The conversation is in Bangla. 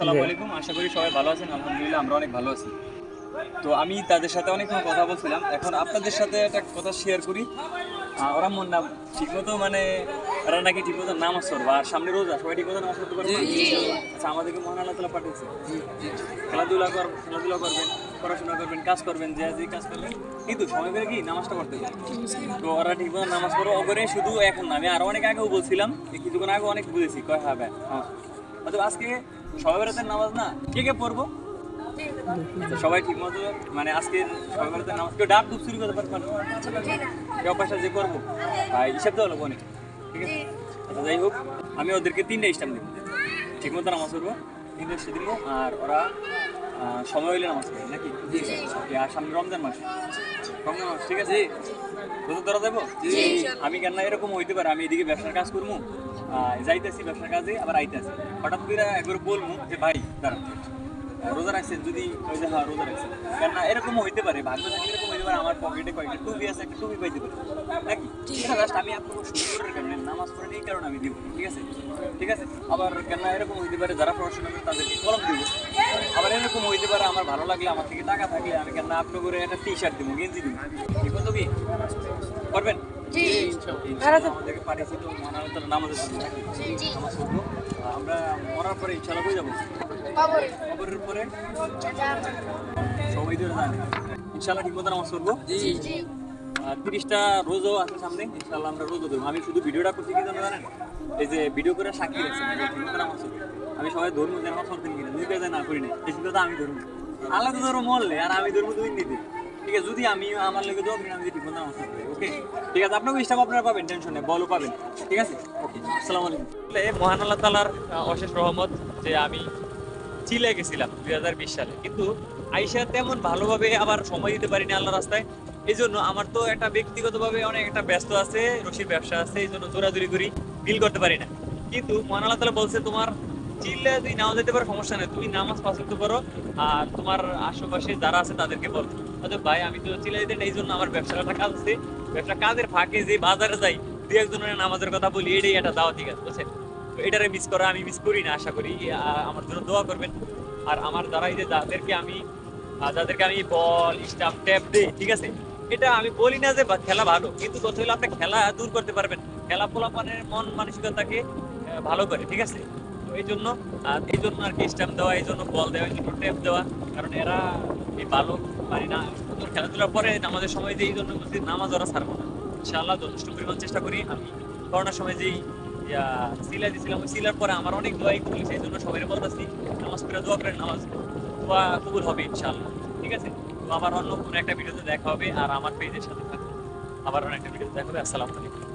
আসসালামু আলাইকুম। আশা করি সবাই ভালো আছেন। আলহামদুলিল্লাহ আমরা অনেক ভালো আছি। তো আমি তাদের সাথে অনেকক্ষণ কথা বলছিলাম। এখন আপনাদের সাথে একটা কথা শেয়ার করি। ওরা মন না ঠিকমতো মানে ওরা নাকি ঠিকমতো নামাজ পড়বে আর সামনে রোজা, সবাই ঠিকমতো নামাজ পড়তে পারবে না? আচ্ছা, আমাদেরকে মহান আল্লাহ তাআলা পাঠিয়েছে। খেলাধুলা করবেন, পড়াশোনা করবেন, কাজ করবেন, যে কাজ করবেন, কিন্তু সময় করে কি নামাজটা পড়তে হবে। তো ওরা ঠিকমতো নামাজ পড়ো অগরে, শুধু এখন না, আমি আরো অনেক আগেও বলছিলাম, এই কিছুক্ষণ আগে অনেক বুঝেছি কয় হ্যাঁ ভাই নামাজ পড়ো। অথবা আজকে সবাই বেড়াতে নামাজ না কে কে পড়বো? তো সবাই ঠিক মতো মানে আজকে সবাই বেড়াতে নামাজ কেউ ডাব ডুব শুরু করতে পারবো না, কেউ পয়সা যে করবো ভাই হিসাব তো হলো অনেক, ঠিক আছে? আচ্ছা যাই হোক, আমি ওদেরকে 3টা স্টাম দিব, ঠিক মতো নামাজ পড়বো, 3টা স্টাম দিব। আর ওরা সময় হইলে নামাজ পড়বে নাকি? আর সামনে রমজান মাস, ঠিক আছে? রোজা ধরা যাবো? আমি কেন না এরকম হইতে পারে, আমি এদিকে ব্যবসার কাজ করবো, যাইতেছি ব্যবসার কাজে, আবার আইতেছি, হঠাৎ করে একবার বলবো যে ভাই দাঁড়া রোজা রাখছেন, যদি ওই যে হ্যাঁ রোজা রাখছেন, কেন না এরকম হইতে পারে, ভাগ্য থাকলে এরকম হইতে পারে আমার পকেটে কয়েকটা টুপি আছে, একটা টুপি পাইতে পারে নাকি? জাস্ট আমি আপনাকে সুন্দরের কারণে নামাজ পড়েন এই কারণে আমি দিব, ঠিক আছে? ঠিক আছে। আবার কেন এরকম হইতে পারে যারা পড়াশোনা করে তাদেরকে কলম দিব। আবার এরকম হইতে পারে আমার ভালো লাগলে, আমার থেকে টাকা থাকলে আমি কেন আপনি করে একটা টি-শার্ট দিব, গেঞ্জি দিব, ঠিক মতো কি করবেন? আমাদেরকে পাঠিয়েছি তো মহান আল্লাহ তাআলা নামাজের জন্য নাকি? নামাজ পড়বো আমরা, মরার পরে ইনশাআল্লাহ হয়ে যাবো কবরের পরে, সবাই ধরে জানে ইনশাআল্লাহ ঠিক মতো নামাজ পড়বো। 30টা রোজও আছে সামনে, ইনশাআল্লাহ আমরা রোজও দেবো। আমি শুধু ভিডিওটা করছি কি জানেন, এই যে ভিডিও করে সাক্ষী রাখছি ঠিক মতো নামাজ পড়বো। আমি সবাই ধর্ম যে নামাজ পড়তেন কিনা দুই কাজে না করি না, বেশি কথা আমি ধর্ম আল্লাহ তো ধরো মরলে আর আমি ধর্ম দুই নিতে, ঠিক আছে? যদি আমি আমার লেগে দোয়া করি আমি ঠিক মতো নামাজ পড়বো, ওকে? ঠিক আছে, আপনাকে ইস্টাম আপনারা পাবেন, টেনশন নেই, বলও পাবেন, ঠিক আছে? ওকে, আসসালামু আলাইকুম। মহান আল্লাহ তাআলার অশেষ রহমত যে আমি চিলে গেছিলাম 2020 সালে, কিন্তু আইসা তেমন ভালোভাবে আবার সময় দিতে পারিনি আল্লাহ রাস্তায়। এই জন্য আমার তো একটা ব্যক্তিগতভাবে অনেক একটা ব্যস্ত আছে, রশির ব্যবসা আছে, এই জন্য জোরাজুরি করি ডিল করতে পারি না। কিন্তু মহান আল্লাহ তাআলা বলছে তোমার চিল্লে তুই নাও যেতে পারো, সমস্যা নেই, তুমি নামাজ পাঁচ ওয়াক্ত করো আর তোমার আশেপাশে যারা আছে তাদেরকে বলো। অথবা ভাই আমি তো চিল্লে দিতে এই জন্য আমার ব্যবসার একটা কাজ আছে, ব্যবসা কাজের ফাঁকে যে বাজারে যাই দুই একজনের নামাজের কথা বলি, এটাই একটা দাওয়া, ঠিক আছে বুঝছেন? তো এটারে মিস করা আমি মিস করি না, আশা করি আমার জন্য দোয়া করবেন। আর আমার দ্বারা এই যে যাদেরকে আমি বল স্টাম্প ট্যাপ দিই, ঠিক আছে, এটা আমি বলি না যে খেলা ভালো, কিন্তু কথা হলো আপনি খেলা দূর করতে পারবেন, খেলা পোলাপানের মন মানসিকতাকে ভালো করে, ঠিক আছে? তো এই জন্য আর কি স্টাম্প দেওয়া, এই জন্য বল দেওয়া, এই জন্য ট্যাপ দেওয়া, কারণ এরা এই ভালো পারি না খেলাধুলার পরে নামাজের সময় যে এই জন্য বলছি নামাজ ওরা ছাড়বো না ইনশাআল্লাহ, যথেষ্ট পরিমাণ চেষ্টা করি। আমি করোনার সময় যেই সিলা দিয়েছিলাম, ওই সিলার পরে আমার অনেক দোয়াই করি, সেই জন্য সবাই বলতেছি নামাজ পড়ে দোয়া করেন, নামাজ দোয়া কবুল হবে ইনশাআল্লাহ, ঠিক আছে? তো আবার অন্য কোনো একটা ভিডিওতে দেখা হবে, আর আমার পেজের সাথে থাকুন, আবার অন্য একটা ভিডিওতে দেখা হবে। আসসালামু আলাইকুম।